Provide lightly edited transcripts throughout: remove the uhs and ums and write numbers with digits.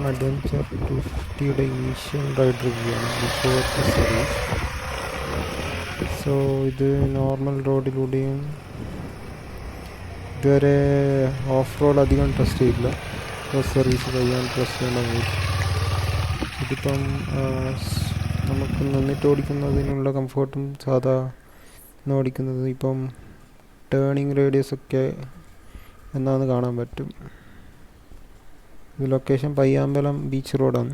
Adventure 250യുടെ initial ride review ആണ് before the service. So ഇത് normal റോഡിലൂടെയും ഇതുവരെ ഓഫ് റോഡ് അധികം ടെസ്റ്റ് ചെയ്തില്ല. സർവീസ് കഴിയാൻ ടെസ്റ്റ് ചെയ്യണമെങ്കിൽ ഇതിപ്പം നമുക്ക് നിന്നിട്ട് ഓടിക്കുന്നതിനുള്ള കംഫർട്ടും സാധാ ഓടിക്കുന്നത് ഇപ്പം ടേണിങ് റേഡിയസ് ഒക്കെ എന്നാന്ന് കാണാൻ പറ്റും. ഇത് ലൊക്കേഷൻ പയ്യാമ്പലം ബീച്ച് റോഡാണ്.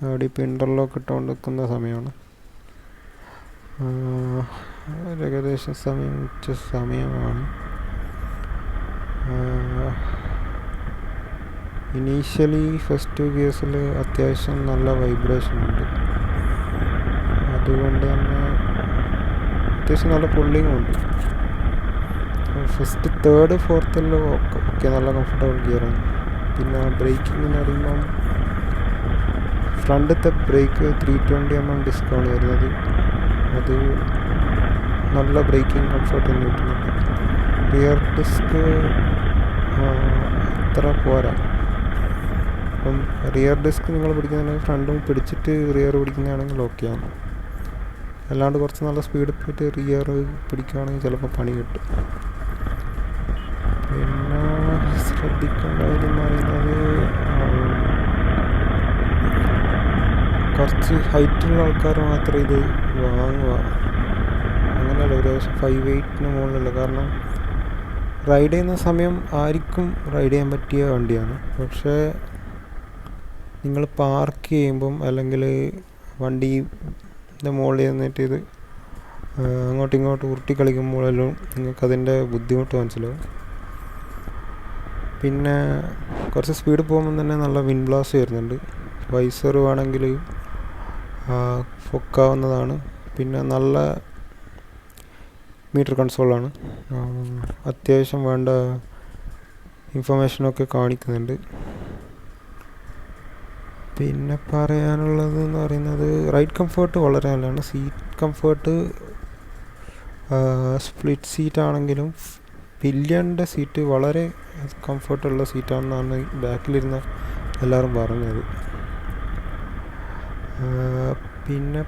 അവിടെ ഇപ്പോൾ ഇൻ്റർലോക്ക് ഇട്ടുകൊണ്ട് നിൽക്കുന്ന സമയമാണ്. ഏകദേശം ഉച്ച സമയമാണ്. ഇനീഷ്യലി ഫസ്റ്റ് ഗിയേഴ്സിൽ അത്യാവശ്യം നല്ല വൈബ്രേഷൻ ഉണ്ട്. അതുകൊണ്ട് തന്നെ അത്യാവശ്യം നല്ല പുള്ളിങ്ങും ഉണ്ട്. ഫസ്റ്റ് തേർഡ് ഫോർത്തെല്ലാം ഒക്കെ നല്ല കംഫർട്ടബിൾ ഗിയറാണ്. പിന്നെ ബ്രേക്കിംഗ് എന്ന് പറയുമ്പം ഫ്രണ്ടത്തെ ബ്രേക്ക് 320mm ഡിസ്കൗണ്ട് വരുന്നത്. അത് നല്ല ബ്രേക്കിംഗ് കംഫർട്ട് തന്നെ കിട്ടുന്നുണ്ട്. റിയർ ഡിസ്ക് അത്ര പോരാ. അപ്പം റിയർ ഡിസ്ക് നിങ്ങൾ പിടിക്കുന്നതാണെങ്കിൽ ഫ്രണ്ടും പിടിച്ചിട്ട് റിയർ പിടിക്കുന്നതാണെങ്കിൽ ഓക്കെയാണ്. അല്ലാണ്ട് കുറച്ച് നല്ല സ്പീഡിൽ പോയിട്ട് റിയർ പിടിക്കുകയാണെങ്കിൽ ചിലപ്പോൾ പണി കിട്ടും. പിന്നെ ശ്രദ്ധിക്കേണ്ട കാര്യം എന്ന് പറയുന്നത് കുറച്ച് ഹൈറ്റുള്ള ആൾക്കാർ മാത്രമേ ഇത് വാങ്ങുക. അങ്ങനെയല്ല, ഒരു 5'8" മുകളിലല്ല. കാരണം റൈഡ് ചെയ്യുന്ന സമയം ആർക്കും റൈഡ് ചെയ്യാൻ പറ്റിയ വണ്ടിയാണ്. പക്ഷേ നിങ്ങൾ പാർക്ക് ചെയ്യുമ്പം അല്ലെങ്കിൽ വണ്ടിൻ്റെ മുകളിൽ നിന്നിട്ട് ഇത് അങ്ങോട്ടും ഇങ്ങോട്ടും ഉരുട്ടി കളിക്കുമ്പോഴെല്ലാം നിങ്ങൾക്കതിൻ്റെ ബുദ്ധിമുട്ട് മനസ്സിലാവും. പിന്നെ കുറച്ച് സ്പീഡ് പോകുമ്പോൾ തന്നെ നല്ല വിൻ ബ്ലാസ്റ്റ് വരുന്നുണ്ട്. വൈസർ വേണമെങ്കിൽ പൊക്കാവുന്നതാണ്. പിന്നെ നല്ല മീറ്റർ കൺസോളാണ്. അത്യാവശ്യം വേണ്ട ഇൻഫർമേഷനൊക്കെ കാണിക്കുന്നുണ്ട്. പിന്നെ പറയാനുള്ളത് എന്ന് പറയുന്നത് റൈഡ് കംഫേർട്ട് വളരെ നല്ലതാണ്. സീറ്റ് കംഫേർട്ട് സ്പ്ലിറ്റ് സീറ്റ് ആണെങ്കിലും പില്ലിയൻ്റെ സീറ്റ് വളരെ കംഫർട്ടുള്ള സീറ്റാണെന്നാണ് ബാക്കിലിരുന്ന എല്ലാവരും പറഞ്ഞത്. പിന്നെ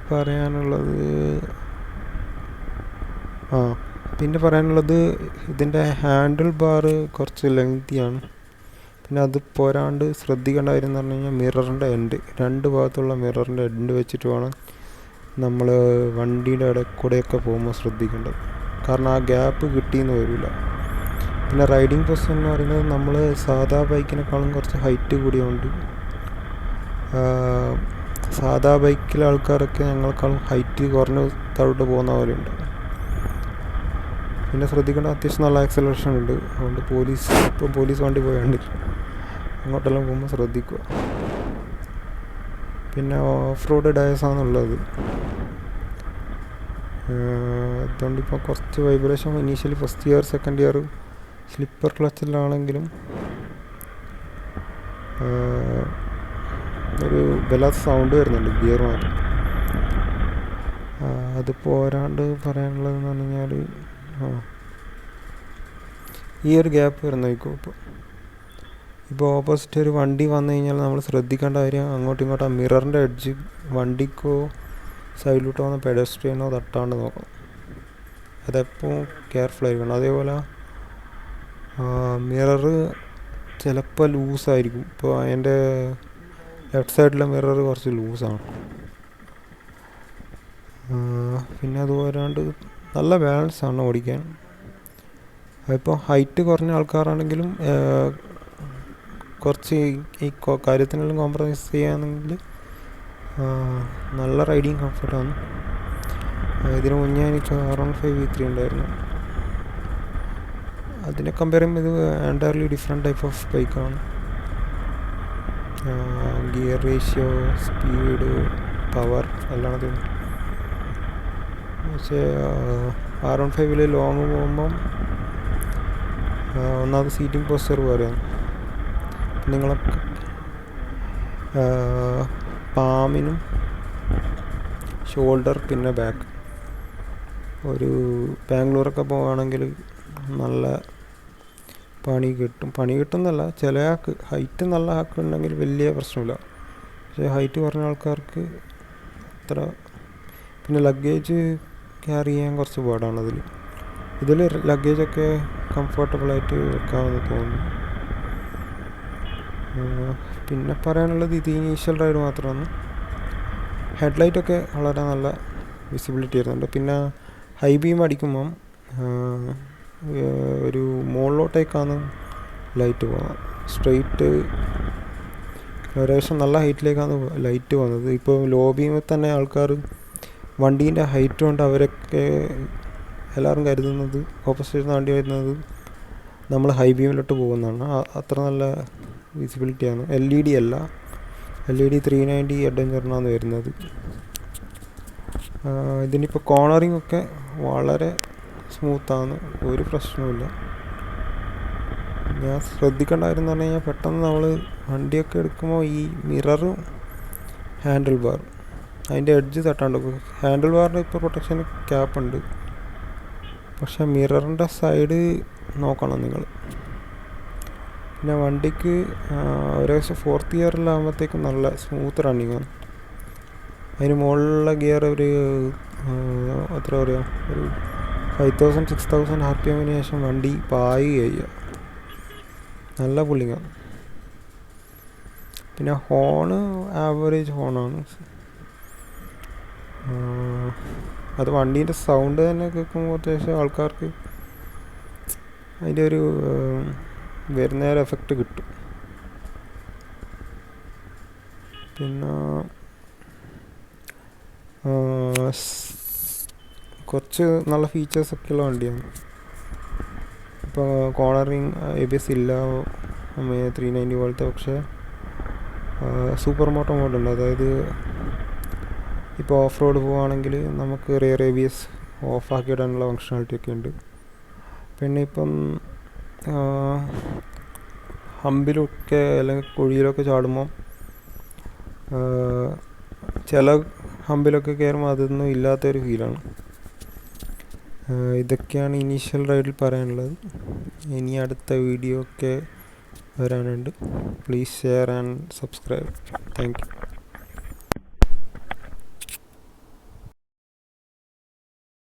പറയാനുള്ളത് ഇതിൻ്റെ ഹാൻഡിൽ ബാർ കുറച്ച് ലെങ്തിയാണ്. പിന്നെ അത് പോരാണ്ട് ശ്രദ്ധിക്കേണ്ട കാര്യം എന്ന് പറഞ്ഞു കഴിഞ്ഞാൽ മിററിൻ്റെ എൻഡ്, രണ്ട് ഭാഗത്തുള്ള മിററിൻ്റെ എൻഡ് വെച്ചിട്ട് വേണം നമ്മൾ വണ്ടിയുടെ ഇടയ്ക്കൂടെയൊക്കെ പോകുമ്പോൾ ശ്രദ്ധിക്കേണ്ടത്. കാരണം ആ ഗ്യാപ്പ് കിട്ടിയെന്ന് വരില്ല. പിന്നെ റൈഡിങ് പൊസിഷൻ എന്ന് പറയുന്നത് നമ്മൾ സാധാ ബൈക്കിനേക്കാളും കുറച്ച് ഹൈറ്റ് കൂടിയുണ്ട്. സാധാ ബൈക്കിലെ ആൾക്കാരൊക്കെ ഞങ്ങളെക്കാളും ഹൈറ്റ് കുറഞ്ഞ താഴോട്ട് പോകുന്ന പോലെയുണ്ട്. പിന്നെ ശ്രദ്ധിക്കേണ്ട അത്യാവശ്യം നല്ല ആക്സലറേഷൻ ഉണ്ട്. അതുകൊണ്ട് പോലീസ് വണ്ടി പോയാണ്ട് അങ്ങോട്ടെല്ലാം പോകുമ്പോൾ ശ്രദ്ധിക്കുക. പിന്നെ ഓഫ് റോഡ് ഡയസാണുള്ളത്. അതുകൊണ്ട് ഇപ്പോൾ കുറച്ച് vibration initially first year second year slipper ക്ലച്ചിലാണെങ്കിലും ഒരു വല്ലാത്ത സൗണ്ട് വരുന്നുണ്ട് ഗിയർ മാത്രം. അത് പോരാണ്ട് പറയാനുള്ളതെന്ന് പറഞ്ഞു കഴിഞ്ഞാൽ ഈ ഒരു ഗ്യാപ്പ് വരുന്നേക്കും. ഇപ്പോൾ ഓപ്പോസിറ്റ് ഒരു വണ്ടി വന്നു കഴിഞ്ഞാൽ നമ്മൾ ശ്രദ്ധിക്കേണ്ട കാര്യം അങ്ങോട്ടും ഇങ്ങോട്ടും ആ മിററിൻ്റെ എഡ്ജ് വണ്ടിക്കോ സൈഡിലോട്ട് വന്ന പെഡസ്ട്രിയനോ തട്ടാണ്ട് നോക്കണം. അതെപ്പോൾ കെയർഫുൾ ആയിരിക്കണം. അതേപോലെ മിറർ ചിലപ്പോൾ ലൂസായിരിക്കും. ഇപ്പോൾ അതിൻ്റെ ലെഫ്റ്റ് സൈഡിലെ മിറർ കുറച്ച് ലൂസാണ്. പിന്നെ അത് പോരാണ്ട് നല്ല ബാലൻസാണ് ഓടിക്കാൻ. അതിപ്പോൾ ഹൈറ്റ് കുറഞ്ഞ ആൾക്കാരാണെങ്കിലും കുറച്ച് ഈ കാര്യത്തിനെല്ലാം കോംപ്രമൈസ് ചെയ്യുകയാണെങ്കിൽ നല്ല റൈഡിങ് കംഫർട്ടാണ്. ഇതിന് മുന്നേ എനിക്ക് R15 V3 ഉണ്ടായിരുന്നു. അതിനെ കമ്പയർ ചെയ്യുമ്പോൾ ഇത് എൻറ്റയർലി ഡിഫറെൻറ്റ് ടൈപ്പ് ഓഫ് ബൈക്കാണ്. ഗിയർ റേഷ്യോ, സ്പീഡ്, പവർ എല്ലാം അത്. പക്ഷേ R15 ലോങ് പോകുമ്പം ഒന്നാമത് സീറ്റിംഗ് പോസ്റ്റർ പോലെയാണ്. നിങ്ങളൊക്കെ പാമിനും ഷോൾഡർ പിന്നെ ബാക്ക് ഒരു ബാംഗ്ലൂരൊക്കെ പോവുകയാണെങ്കിൽ നല്ല പണി കിട്ടുന്നല്ല, ചില ആൾക്ക് ഹൈറ്റ് നല്ല ആൾക്കുണ്ടെങ്കിൽ വലിയ പ്രശ്നമില്ല. പക്ഷേ ഹൈറ്റ് കുറഞ്ഞ ആൾക്കാർക്ക് അത്ര. പിന്നെ ലഗേജ് ക്യാരി ചെയ്യാൻ കുറച്ച് പാടാണ് ഇതിൽ ലഗേജൊക്കെ കംഫർട്ടബിളായിട്ട് വെക്കാമെന്ന് തോന്നുന്നു. പിന്നെ പറയാനുള്ളത് ഇത് ഇനീഷ്യൽ റൈഡ് മാത്രമാണ്. ഹെഡ്ലൈറ്റൊക്കെ വളരെ നല്ല വിസിബിലിറ്റി വരുന്നുണ്ട്. പിന്നെ ഹൈ ബീം അടിക്കുമ്പം ഒരു മുകളിലോട്ടേക്കാണ് ലൈറ്റ് പോകുന്നത്. സ്ട്രെയിറ്റ് ഏകദേശം നല്ല ഹൈറ്റിലേക്കാണ് ലൈറ്റ് പോകുന്നത്. ഇപ്പോൾ ലോ ബീമിൽ തന്നെ ആൾക്കാർ വണ്ടീൻ്റെ ഹൈറ്റ് കൊണ്ട് അവരൊക്കെ എല്ലാവരും കരുതുന്നത് ഓപ്പോസിറ്റ് വണ്ടി വരുന്നത് നമ്മൾ ഹൈ ബീമിലോട്ട് പോകുന്നതാണ്. അത്ര നല്ല വിസിബിലിറ്റിയാണ്. LED അല്ല, LED 390 അഡ്വഞ്ചറിനാണ് വരുന്നത്. ഇതിനിപ്പോൾ കോർണറിങ് ഒക്കെ വളരെ സ്മൂത്താണ്, ഒരു പ്രശ്നവുമില്ല. ഞാൻ ശ്രദ്ധിക്കേണ്ടായിരുന്നു പറഞ്ഞു കഴിഞ്ഞാൽ പെട്ടെന്ന് നമ്മൾ വണ്ടിയൊക്കെ എടുക്കുമ്പോൾ ഈ മിററും ഹാൻഡിൽ ബാർ അതിൻ്റെ എഡ്ജ് തട്ടാണ്ട്. ഹാൻഡിൽ ബാറിൻ്റെ ഇപ്പോൾ പ്രൊട്ടക്ഷൻ ക്യാപ്പ് ഉണ്ട്, പക്ഷേ മിററിൻ്റെ സൈഡ് നോക്കണം നിങ്ങൾ. പിന്നെ വണ്ടിക്ക് ഏകദേശം 4th ഗിയറിലാകുമ്പോഴത്തേക്കും നല്ല സ്മൂത്ത് റണ്ണിങ്ങാണ്. അതിന് മുകളിലുള്ള ഗിയർ എത്ര പറയുക, ഒരു 5000-6000 RPM ശേഷം വണ്ടി പായുക, നല്ല പുള്ളിങ്ങാണ്. പിന്നെ ഹോണ് ആവറേജ് ഹോണാണ്. അത് വണ്ടീൻ്റെ സൗണ്ട് തന്നെ കേൾക്കുമ്പോൾ അത്യാവശ്യം ആൾക്കാർക്ക് അതിൻ്റെ ഒരു വരുന്ന ഒരു എഫക്റ്റ് കിട്ടും. പിന്നെ കുറച്ച് നല്ല ഫീച്ചേഴ്സൊക്കെയുള്ള വണ്ടിയാണ്. ഇപ്പോൾ കോർണറിങ് ABS ഇല്ല 390 പോലത്തെ, പക്ഷേ സൂപ്പർ മോട്ടോ മോഡുണ്ട്. അതായത് ഇപ്പോൾ ഓഫ് റോഡ് പോവുകയാണെങ്കിൽ നമുക്ക് റിയർ ABS ഓഫാക്കി ഇടാനുള്ള ഫങ്ഷണാലിറ്റി ഒക്കെ ഉണ്ട്. പിന്നെ ഇപ്പം ഹമ്പിലൊക്കെ അല്ലെങ്കിൽ കുഴിയിലൊക്കെ ചാടുമ്പോൾ ചില ഹമ്പിലൊക്കെ കയറുമ്പോൾ അതൊന്നും ഇല്ലാത്തൊരു ഫീലാണ്. ഇതൊക്കെയാണ് ഇനീഷ്യൽ റൈഡിൽ പറയാനുള്ളത്. ഇനി അടുത്ത വീഡിയോ ഒക്കെ വരാനുണ്ട്. Please share and subscribe. Thank you.